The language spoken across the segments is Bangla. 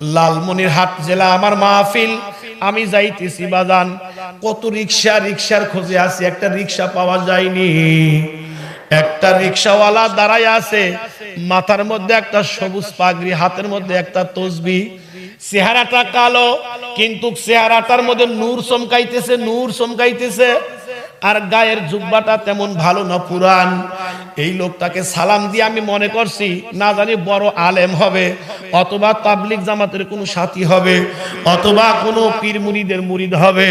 লালমনিরহাট জেলা আমার মাহফিল, আমি যাইতেছি বাজান, কত রিক্সার খোঁজে আছি, একটা রিক্সা পাওয়া যায়নি। একটা রিক্সাওয়ালা দাঁড়ায় আছে, মাথার মধ্যে একটা সবুজ পাগড়ি, হাতের মধ্যে একটা তসবিহ, চেহারাটা কালো কিন্তু চেহারাটার মধ্যে নূর চমকাইতেছে, আর গায়ের জুব্বাটা তেমন ভালো না, পুরান। এই লোকটাকে সালাম দিয়ে আমি মনে করছি না জানি বড় আলেম হবে, অথবা তাবলিগ জামাতের কোনো সাথী হবে, অথবা কোনো পীর মুরিদের মুরিদ হবে।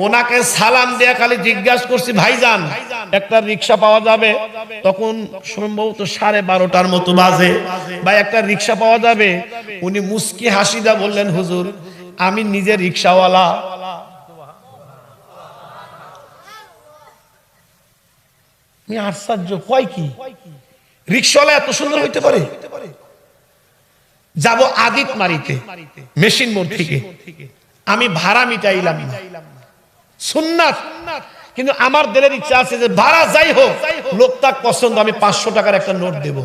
ওনাকে সালাম দিয়ে খালি জিজ্ঞাসা করছি, ভাইজান একটা রিক্সা পাওয়া যাবে? তখন সম্ভবত 12:30 মতো বাজে। ভাই একটা রিক্সা পাওয়া যাবে? উনি মুস্কি হাসিদা বললেন, হুজুর আমি নিজে রিক্সাওয়ালা। আশ্চর্য, কয় কি রিক্সাওয়ালা এত সুন্দর হইতে পারে? যাব আদিত মারিতে মেশিন মোড় থেকে, আমি ভাড়া মিটাইলাম না, সুন্নাত, কিন্তু আমার দিলের ইচ্ছা আছে যে ভাড়া যাই হোক লোকটা পছন্দ, আমি 500 টাকার একটা নোট দেব।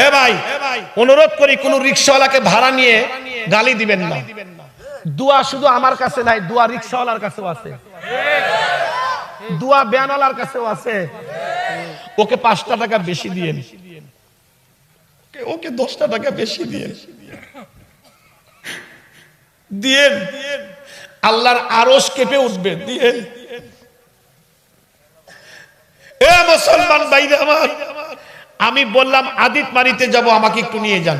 এ ভাই অনুরোধ করি কোন রিক্সাওয়ালাকে ভাড়া নিয়ে গালি দিবেন না। দোয়া শুধু আমার কাছে নাই, দোয়া রিক্সাওয়ালার কাছেও আছে, দোয়া বেয়ানালার কাছেও আছে। ওকে 5টা টাকা বেশি দিয়েন, ওকে 10টা টাকা বেশি দিয়েন, আল্লাহর আরশ কেঁপে উঠবে, দিয়েন। এ মুসলমান ভাইরা আমার, আমি বললাম আদিত মারিতে যাব, আমাকে একটু নিয়ে যান।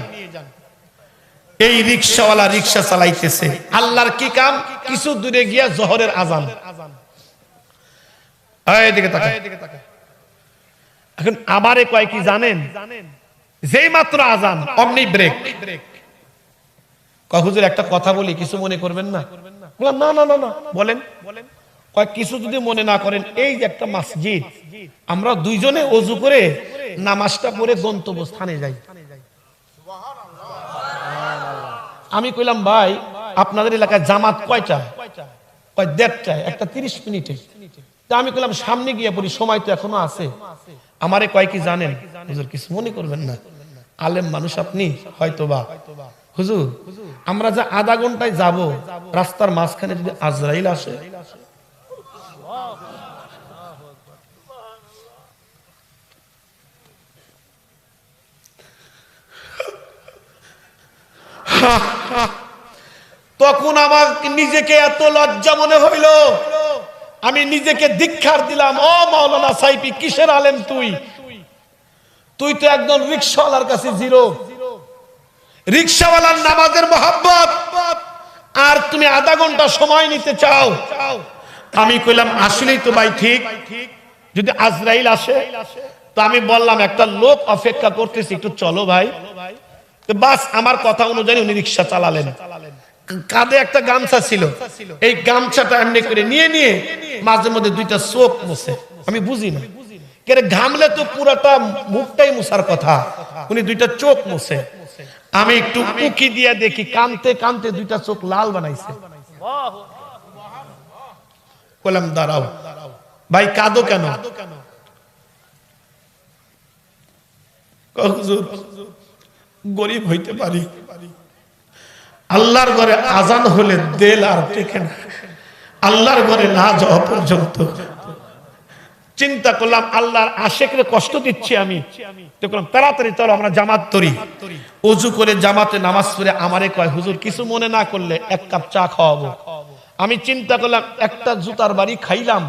এই রিক্সাওয়ালা রিক্সা চালাইতেছে, আল্লাহর কি কাম, কিছু দূরে গিয়া জোহরের আজান। এদিকে তাকা। এখন আমারে কয় কি জানেন, যেই মাত্র আজান অমনি ব্রেক। হুজুর একটা কথা বলি, কিছু মনে করবেন না? বললাম না না না না, বলেন। কয় কিছু যদি মনে না করেন, এই যে একটা মসজিদ, আমরা দুইজনে ওযু করে নামাজটা পড়ে গন্তব্যস্থানে যাই। আমি কইলাম ভাই আপনাদের এলাকায় জামাত কয়টা? কয় 1:30, একটা 30 মিনিটে। তা আমি কইলাম সামনে গিয়ে পড়ি, সময় তো এখনো আছে। আমারে কয় কি জানেন, হুজুর কিছু মনে করবেন না, আলেম মানুষ আপনি, হয়তোবা হুজুর আমরা যে আধা ঘন্টায় যাব, রাস্তার মাঝখানে যদি আজরাইল আসে, তখন আমার নিজেকে এত লজ্জা মনে হইল, আমি নিজেকে ধিক্কার দিলাম। ও মাওলানা সাইফি, কিসের আলেম তুই? তুই তো একদম রিক্সাওয়ালার কাছে জিরো। রিক্সাওয়ালার নামাজের মোহাব্বত, আর তুমি আধা ঘন্টা সময় নিতে চাও। আমি কইলাম আসলেই তো ভাই ঠিক, যদি আজরাইল আসে। তো আমি বললাম একটা লোক অপেক্ষা করতেছি, একটু চলো ভাই। বাস আমার কথা অনুযায়ী উনি রিক্সা চালালেন। কাঁধে একটা গামছা ছিল, এই গামছাটা এমনি করে নিয়ে নিয়ে মাঝে মধ্যে 2টা চোখ মুছে। আমি বুঝি না, কেন ঘামলে তো পুরাটা মুখটাই মুছার কথা, উনি 2টা চোখ মুছে। আমি একটু উকি দিয়ে দেখি, কানতে কানতে 2টা চোখ লাল বানাইছে। বললাম দাঁড়াও ভাই, কাঁদো কেন? হুজুর গরিব হইতে পারি, আল্লাহর ঘরে আজান হলে দেল আর টেকে না, আল্লাহর ঘরে না যাওয়া পর্যন্ত। চিন্তা করলাম আল্লাহর আশেকরে কষ্ট দিচ্ছি আমি, তাড়াতাড়ি চলো আমরা জামাত করি। ওযু করে জামাতে নামাজ পড়ে আমারে কয়, হুজুর কিছু মনে না করলে 1 কাপ চা খাওয়াবো। আমি চিন্তা করলাম একটা জুতার বাড়ি খাইলাম,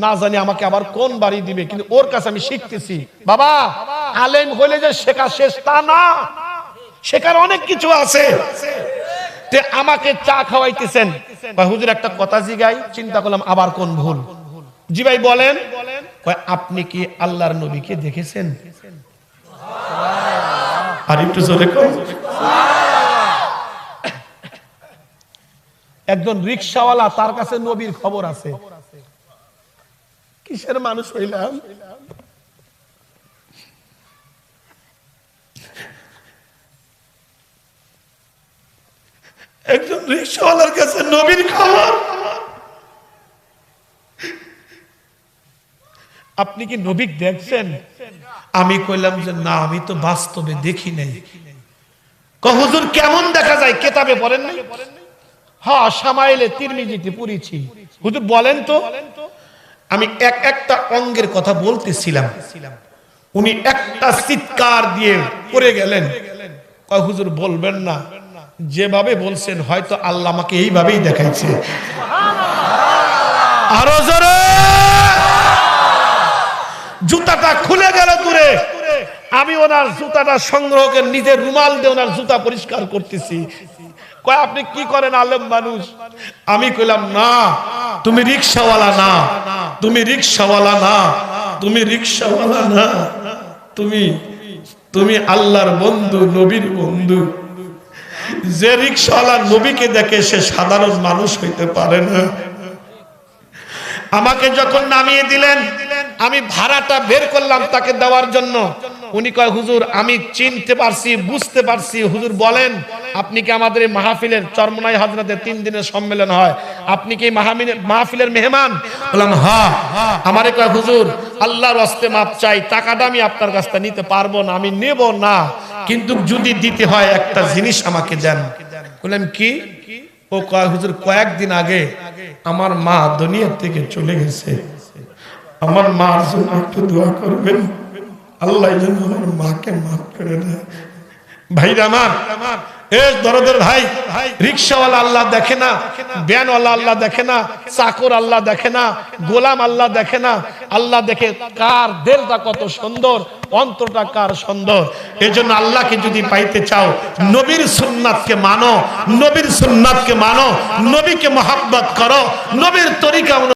না জানি আমাকে আবার কোন বাড়ি দিবে, কিন্তু ওর কাছে আমি শিখতেছি বাবা আলেম হইলে যে শেখা শেষ তা না, শেখার অনেক কিছু আছে। তে আমাকে চা খাওয়াইতেছেন, হুজুর একটা কথা জিগাই। চিন্তা করলাম আবার কোন ভুল। জি ভাই বলেন। আপনি কি আল্লাহর নবীকে দেখেছেন? আর একটু জোরে কর। একজন রিকশাওয়ালা, তার কাছে নবীর খবর আছে। কিসের মানুষ হইলাম? একজন রিকশাওয়ালার কাছে নবীর খবর। আপনি কি নবী দেখছেন? আমি কইলাম যে না, আমি তো বাস্তবে দেখি নাই। হুজুর কেমন দেখা যায়, কেতাবে পড়েন নাই? হ্যাঁ, শামাইলে তিরমিজিতে পড়েছি। হুজুর বলেন তো। আমি একটা অঙ্গের কথা বলতেছিলাম, উনি একটা চিৎকার দিয়ে পড়ে গেলেন। হুজুর বলবেন না, যেভাবে বলছেন হয়তো আল্লাহ আমাকে এইভাবেই দেখাইছে। আরো জোরে। জুতাটা খুলে গেল দূরে, আমি ওনার জুতাটা সংগ্রহ করে নিজের রুমাল দিয়ে ওনার জুতা পরিষ্কার করতেছি। কয় আপনি কি করেন আলেম মানুষ? আমি কইলাম না, তুমি রিকশাওয়ালা না, তুমি রিকশাওয়ালা না, তুমি রিকশাওয়ালা না, তুমি আল্লাহর বন্ধু, নবীর বন্ধু। যে রিকশাওয়ালা নবীকে দেখে সে সাধারণ মানুষ হইতে পারে না। আমাকে যখন নামিয়ে দিলেন, আমি ভাড়াটা বের করলাম তাকে দেওয়ার জন্য। উনি কয় হুজুর আমি চিনতে পারছি, বুঝতে পারছি। হুজুর বলেন আপনি কি আমাদের এই মাহফিলের চরমনাই হযরতে 3 দিনের সম্মেলন হয়, আপনি কি মাহফিলের মেহমান? বললাম হ্যাঁ। আমারে কয় হুজুর আল্লাহর ওয়াস্তে মাপ চাই, টাকাটা আমি আপনার কাছ থেকে নিতে পারবো না, আমি নেব না, কিন্তু যদি দিতে হয় একটা জিনিস আমাকে দেন। বললাম কি? ও কয় হুজুর কয়েকদিন আগে আমার মা দুনিয়া থেকে চলে গেছে, আমার মার জন্য একটু দোয়া করবেন, আল্লাহ যেন আমার মাকে মাফ করে দেয়। ভাইরা আমার, দরদের ভাই, রিকশাওয়ালা আল্লাহ দেখে না, ভ্যানওয়ালা আল্লাহ দেখে না, চাকর আল্লাহ দেখে না, গোলাম আল্লাহ দেখে না, আল্লাহ দেখে কার দিলটা কত সুন্দর, অন্তরটা কার সুন্দর। এই জন্য আল্লাহকে যদি পাইতে চাও, নবীর সুন্নাতকে মানো, নবীর সুন্নাতকে মানো, নবীকে মহব্বত করো, নবীর তরিকা